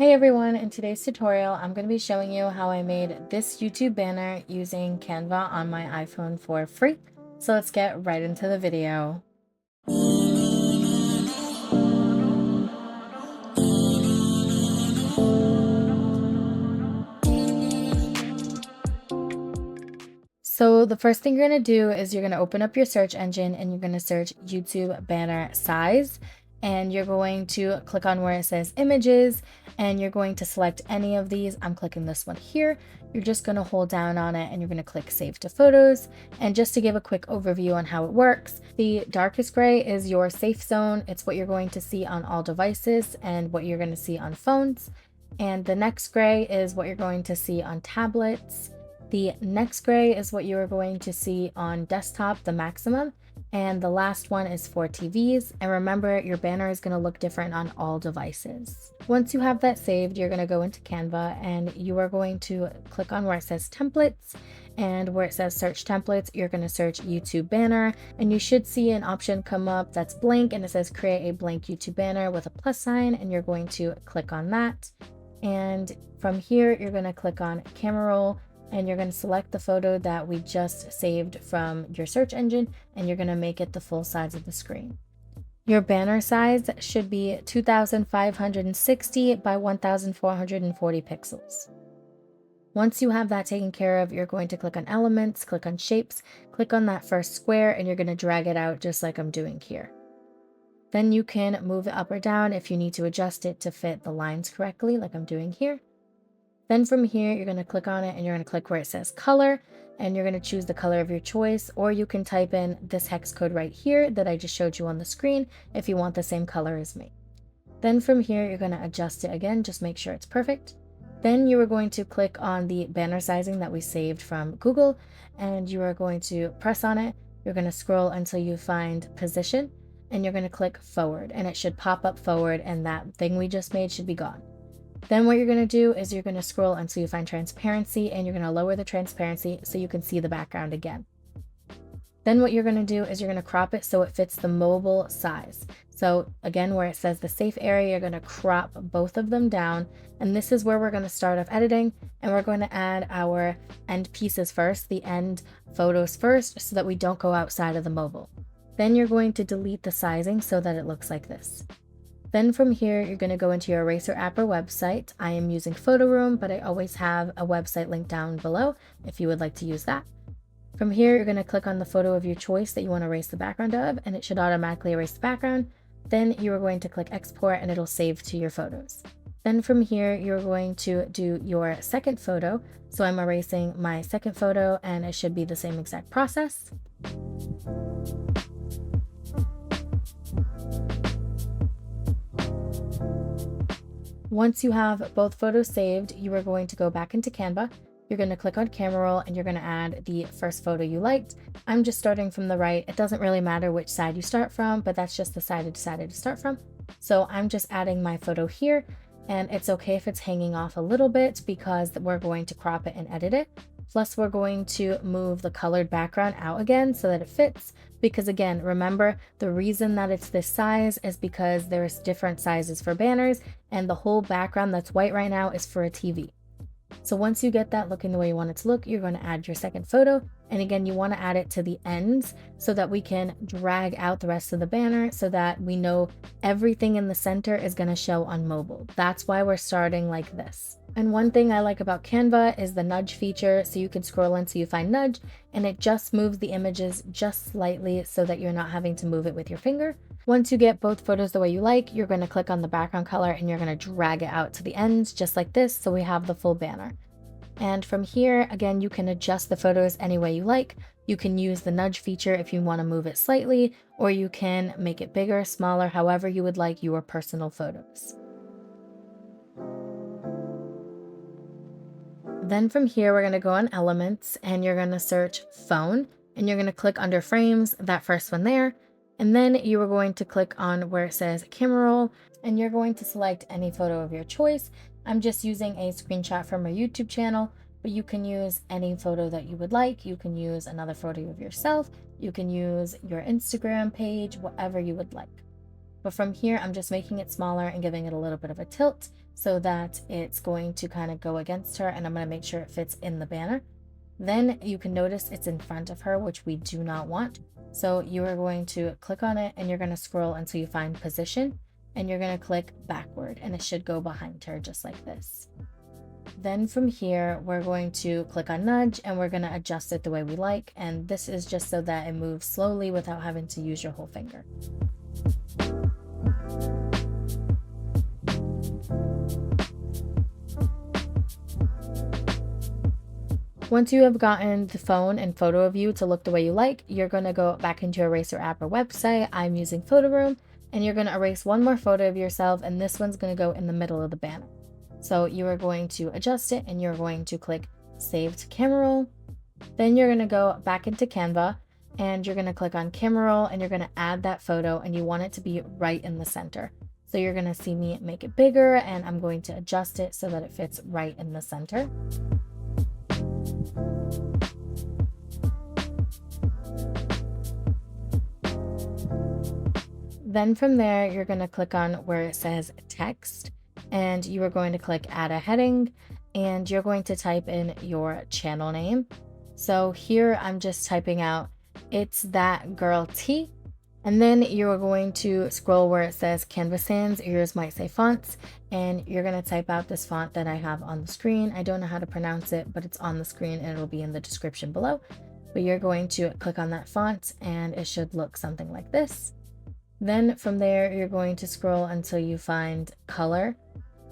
Hey everyone, in today's tutorial, I'm going to be showing you how I made this YouTube banner using Canva on my iPhone for free. So let's get right into the video. So the first thing you're going to do is you're going to open up your search engine and you're going to search YouTube banner size. And you're going to click on where it says images and you're going to select any of these. I'm clicking this one here. You're just going to hold down on it and you're going to click save to photos. And just to give a quick overview on how it works, the darkest gray is your safe zone. It's what you're going to see on all devices and what you're going to see on phones. And the next gray is what you're going to see on tablets. The next gray is what you are going to see on desktop, the maximum. And the last one is for TVs. And remember, your banner is going to look different on all devices. Once you have that saved, you're going to go into Canva and you are going to click on where it says templates. And where it says search templates, you're going to search YouTube banner. And you should see an option come up that's blank and it says create a blank YouTube banner with a plus sign. And you're going to click on that. And from here, you're going to click on camera roll. And you're going to select the photo that we just saved from your search engine and you're going to make it the full size of the screen. Your banner size should be 2560 by 1440 pixels. Once you have that taken care of, you're going to click on elements, click on shapes, click on that first square, and you're going to drag it out just like I'm doing here. Then you can move it up or down if you need to adjust it to fit the lines correctly like I'm doing here. Then from here, you're going to click on it and you're going to click where it says color and you're going to choose the color of your choice, or you can type in this hex code right here that I just showed you on the screen if you want the same color as me. Then from here, you're going to adjust it again, just make sure it's perfect. Then you are going to click on the banner sizing that we saved from Google and you are going to press on it. You're going to scroll until you find position and you're going to click forward and it should pop up forward and that thing we just made should be gone. Then what you're going to do is you're going to scroll until you find transparency and you're going to lower the transparency so you can see the background again. Then what you're going to do is you're going to crop it so it fits the mobile size. So again, where it says the safe area, you're going to crop both of them down. And this is where we're going to start off editing and we're going to add our end pieces first, the end photos first, so that we don't go outside of the mobile. Then you're going to delete the sizing so that it looks like this. Then from here, you're going to go into your eraser app or website. I am using Photoroom, but I always have a website linked down below if you would like to use that. From here, you're going to click on the photo of your choice that you want to erase the background of, and it should automatically erase the background. Then you are going to click export and it'll save to your photos. Then from here, you're going to do your second photo. So I'm erasing my second photo and it should be the same exact process. Once you have both photos saved, you are going to go back into Canva. You're going to click on camera roll and you're going to add the first photo you liked. I'm just starting from the right. It doesn't really matter which side you start from, but that's just the side I decided to start from. So I'm just adding my photo here and it's okay if it's hanging off a little bit because we're going to crop it and edit it. Plus we're going to move the colored background out again so that it fits. Because again, remember the reason that it's this size is because there's different sizes for banners and the whole background that's white right now is for a TV. So once you get that looking the way you want it to look, you're going to add your second photo. And again, you want to add it to the ends so that we can drag out the rest of the banner so that we know everything in the center is going to show on mobile. That's why we're starting like this. And one thing I like about Canva is the nudge feature. So you can scroll until you find nudge and it just moves the images just slightly so that you're not having to move it with your finger. Once you get both photos the way you like, you're going to click on the background color and you're going to drag it out to the ends just like this so we have the full banner. And from here, again, you can adjust the photos any way you like. You can use the nudge feature if you want to move it slightly, or you can make it bigger, smaller, however you would like your personal photos. Then from here, we're going to go on elements and you're going to search phone and you're going to click under frames, that first one there. And then you are going to click on where it says camera roll and you're going to select any photo of your choice. I'm just using a screenshot from my YouTube channel, but you can use any photo that you would like. You can use another photo of yourself. You can use your Instagram page, whatever you would like. But from here, I'm just making it smaller and giving it a little bit of a tilt so that it's going to kind of go against her, and I'm going to make sure it fits in the banner. Then you can notice it's in front of her, which we do not want. So you are going to click on it and you're going to scroll until you find position, and you're going to click backward, and it should go behind her just like this. Then from here, we're going to click on nudge and we're going to adjust it the way we like. And this is just so that it moves slowly without having to use your whole finger. Once you have gotten the phone and photo of you to look the way you like, you're going to go back into your eraser app or website. I'm using Photoroom, and you're going to erase one more photo of yourself, and this one's going to go in the middle of the banner. So you are going to adjust it and you're going to click Save to Camera Roll. Then you're going to go back into Canva and you're going to click on Camera Roll and you're going to add that photo, and you want it to be right in the center. So you're going to see me make it bigger, and I'm going to adjust it so that it fits right in the center. Then from there, you're going to click on where it says text, and you are going to click add a heading, and you're going to type in your channel name. So here I'm just typing out 𝐻𝐧𝐿Tee, and then you're going to scroll where it says Canva sans, yours might say fonts, and you're going to type out this font that I have on the screen. I don't know how to pronounce it, but it's on the screen and it'll be in the description below. But you're going to click on that font and it should look something like this. Then from there, you're going to scroll until you find color,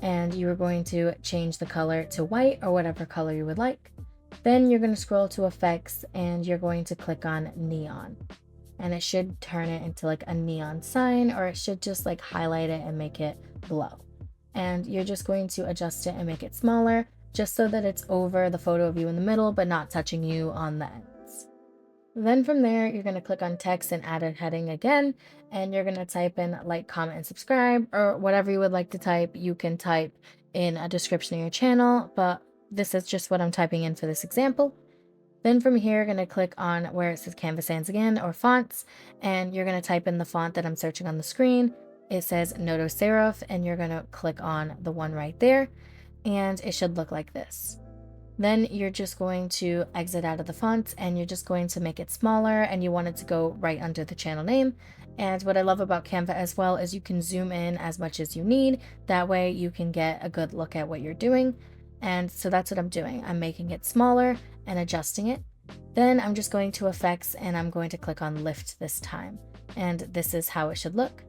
and you are going to change the color to white or whatever color you would like. Then you're going to scroll to effects and you're going to click on neon, and it should turn it into like a neon sign, or it should just like highlight it and make it glow. And you're just going to adjust it and make it smaller just so that it's over the photo of you in the middle, but not touching you on the ends. Then from there, you're going to click on text and add a heading again, and you're going to type in like, comment, and subscribe, or whatever you would like to type. You can type in a description of your channel, but this is just what I'm typing in for this example. Then from here, you're going to click on where it says Canva sans again, or fonts, and you're going to type in the font that I'm searching on the screen. It says Noto Serif, and you're going to click on the one right there, and it should look like this. Then you're just going to exit out of the font, and you're just going to make it smaller, and you want it to go right under the channel name. And what I love about Canva as well is you can zoom in as much as you need. That way you can get a good look at what you're doing. And so that's what I'm doing. I'm making it smaller and adjusting it. Then I'm just going to effects and I'm going to click on lift this time. And this is how it should look.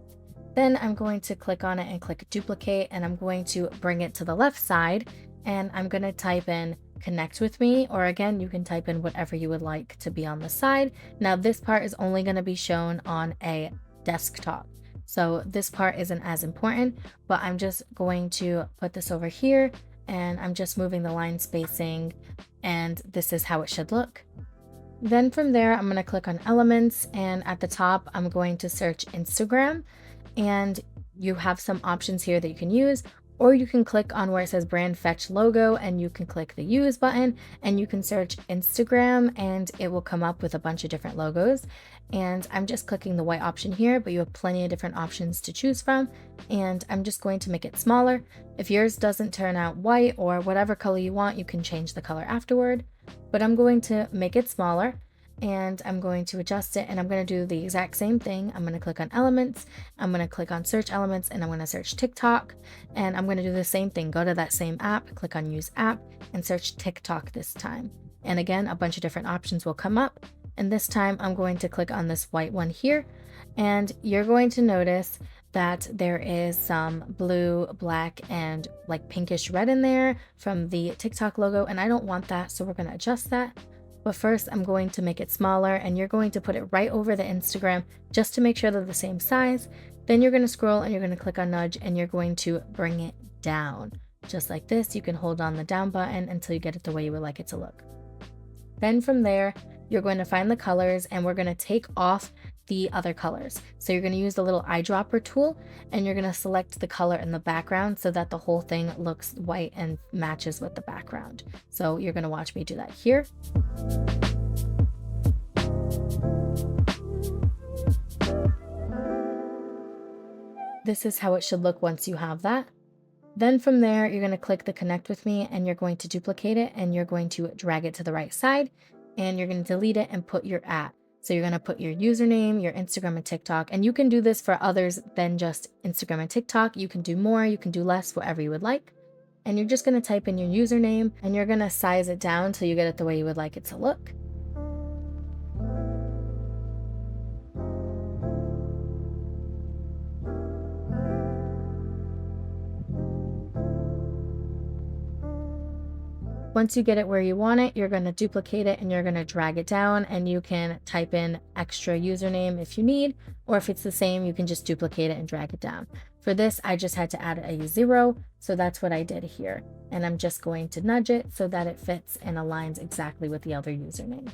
Then I'm going to click on it and click duplicate, and I'm going to bring it to the left side, and I'm going to type in connect with me, or again, you can type in whatever you would like to be on the side. Now this part is only going to be shown on a desktop, so this part isn't as important, but I'm just going to put this over here, and I'm just moving the line spacing, and this is how it should look. Then from there, I'm going to click on elements, and at the top, I'm going to search Instagram, and you have some options here that you can use. Or you can click on where it says brand fetch logo, and you can click the use button, and you can search Instagram, and it will come up with a bunch of different logos. And I'm just clicking the white option here, but you have plenty of different options to choose from. And I'm just going to make it smaller. If yours doesn't turn out white or whatever color you want, you can change the color afterward. But I'm going to make it smaller, and I'm going to adjust it, and I'm going to do the exact same thing. I'm going to click on elements, I'm going to click on search elements, and I'm going to search TikTok, and I'm going to do the same thing. Go to that same app, click on use app, and search TikTok this time. And again, a bunch of different options will come up, and this time I'm going to click on this white one here, and you're going to notice that there is some blue, black, and like pinkish red in there from the TikTok logo, and I don't want that, so we're going to adjust that. But first, I'm going to make it smaller, and you're going to put it right over the Instagram just to make sure they're the same size. Then you're going to scroll and you're going to click on nudge, and you're going to bring it down. Just like this, you can hold on the down button until you get it the way you would like it to look. Then from there, you're going to find the colors, and we're going to take off the other colors. So you're going to use the little eyedropper tool, and you're going to select the color in the background so that the whole thing looks white and matches with the background. So you're going to watch me do that here. this is how it should look once you have that. Then from there, you're going to click the connect with me and you're going to duplicate it and you're going to drag it to the right side and you're going to delete it and put your @ So you're going to put your username, your Instagram and TikTok, and you can do this for others than just Instagram and TikTok. You can do more, you can do less, whatever you would like. And you're just going to type in your username and you're going to size it down until you get it the way you would like it to look. Once you get it where you want it, you're going to duplicate it and you're going to drag it down, and you can type in extra username if you need, or if it's the same, you can just duplicate it and drag it down. For this, I just had to add a 0, so that's what I did here. And I'm just going to nudge it so that it fits and aligns exactly with the other username.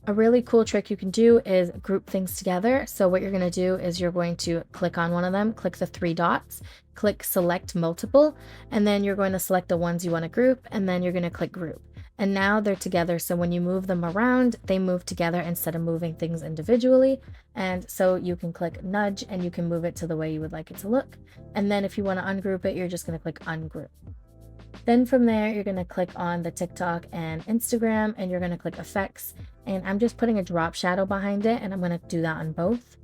A really cool trick you can do is group things together. So what you're going to do is you're going to click on one of them, click the 3 dots, click select multiple, and then you're going to select the ones you want to group, and then you're going to click group. And now they're together, so when you move them around, they move together instead of moving things individually. And so you can click nudge and you can move it to the way you would like it to look. And then if you want to ungroup it, you're just going to click ungroup. Then from there, you're going to click on the TikTok and Instagram and you're going to click effects. And I'm just putting a drop shadow behind it, and I'm going to do that on both.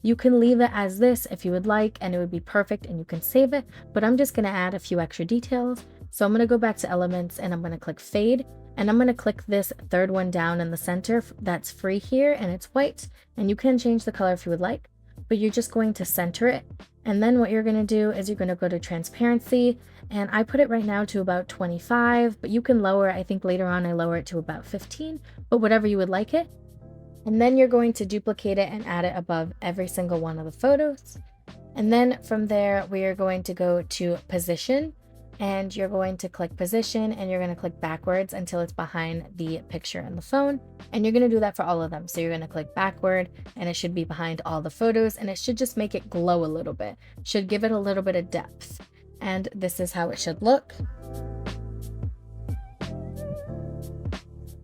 You can leave it as this if you would like, and it would be perfect and you can save it, but I'm just going to add a few extra details. So I'm going to go back to elements and I'm going to click fade, and I'm going to click this third one down in the center that's free here and it's white, and you can change the color if you would like, but you're just going to center it. And then what you're going to do is you're going to go to transparency, and I put it right now to about 25, but you can lower it. I think later on I lower it to about 15, but whatever you would like it. And then you're going to duplicate it and add it above every single one of the photos. And then from there, we are going to go to position, and you're going to click position and you're going to click backwards until it's behind the picture in the phone. And you're going to do that for all of them. So you're going to click backward and it should be behind all the photos, and it should just make it glow a little bit, should give it a little bit of depth. And this is how it should look.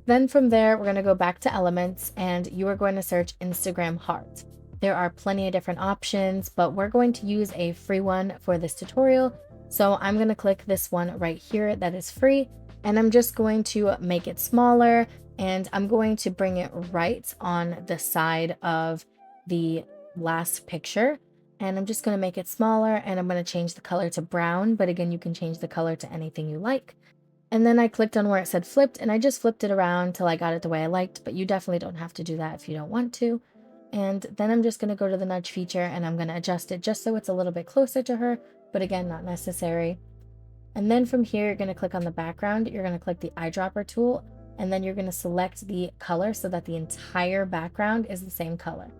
Then from there, we're going to go back to elements and you are going to search Instagram heart. There are plenty of different options, but we're going to use a free one for this tutorial. So I'm going to click this one right here that is free, and I'm just going to make it smaller, and I'm going to bring it right on the side of the last picture. And I'm just going to make it smaller, and I'm going to change the color to brown, but again, you can change the color to anything you like. And then I clicked on where it said flipped, and I just flipped it around till I got it the way I liked, but you definitely don't have to do that if you don't want to. And then I'm just going to go to the nudge feature and I'm going to adjust it just so it's a little bit closer to her, but again, not necessary. And then from here, you're going to click on the background, you're going to click the eyedropper tool, and then you're going to select the color so that the entire background is the same color.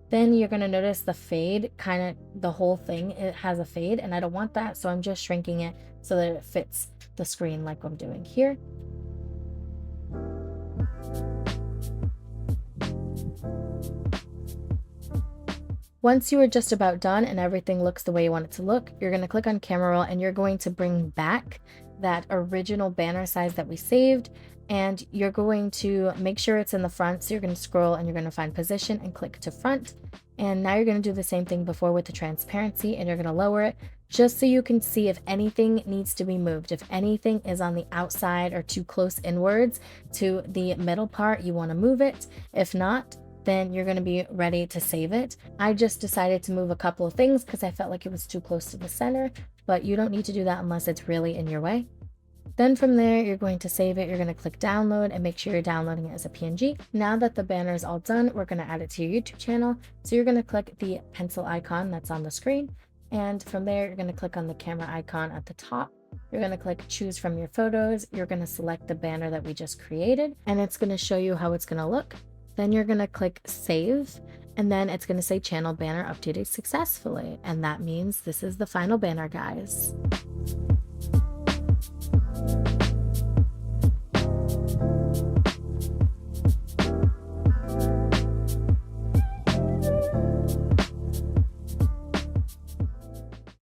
Then you're going to notice the fade, kind of the whole thing, it has a fade, and I don't want that, so I'm just shrinking it so that it fits the screen like I'm doing here. Once you are just about done and everything looks the way you want it to look, you're going to click on camera roll and you're going to bring back that original banner size that we saved, and you're going to make sure it's in the front. So you're going to scroll and you're going to find position and click to front. And now you're going to do the same thing before with the transparency, and you're going to lower it just so you can see if anything needs to be moved. If anything is on the outside or too close inwards to the middle part, you want to move it. If not, then you're going to be ready to save it. I just decided to move a couple of things because I felt like it was too close to the center, but you don't need to do that unless it's really in your way. Then from there, you're going to save it. You're going to click download and make sure you're downloading it as a PNG. Now that the banner is all done, we're going to add it to your YouTube channel. So you're going to click the pencil icon that's on the screen. And from there, you're going to click on the camera icon at the top. You're going to click choose from your photos. You're going to select the banner that we just created, and it's going to show you how it's going to look. Then you're going to click save, and then it's going to say channel banner updated successfully. And that means this is the final banner, guys.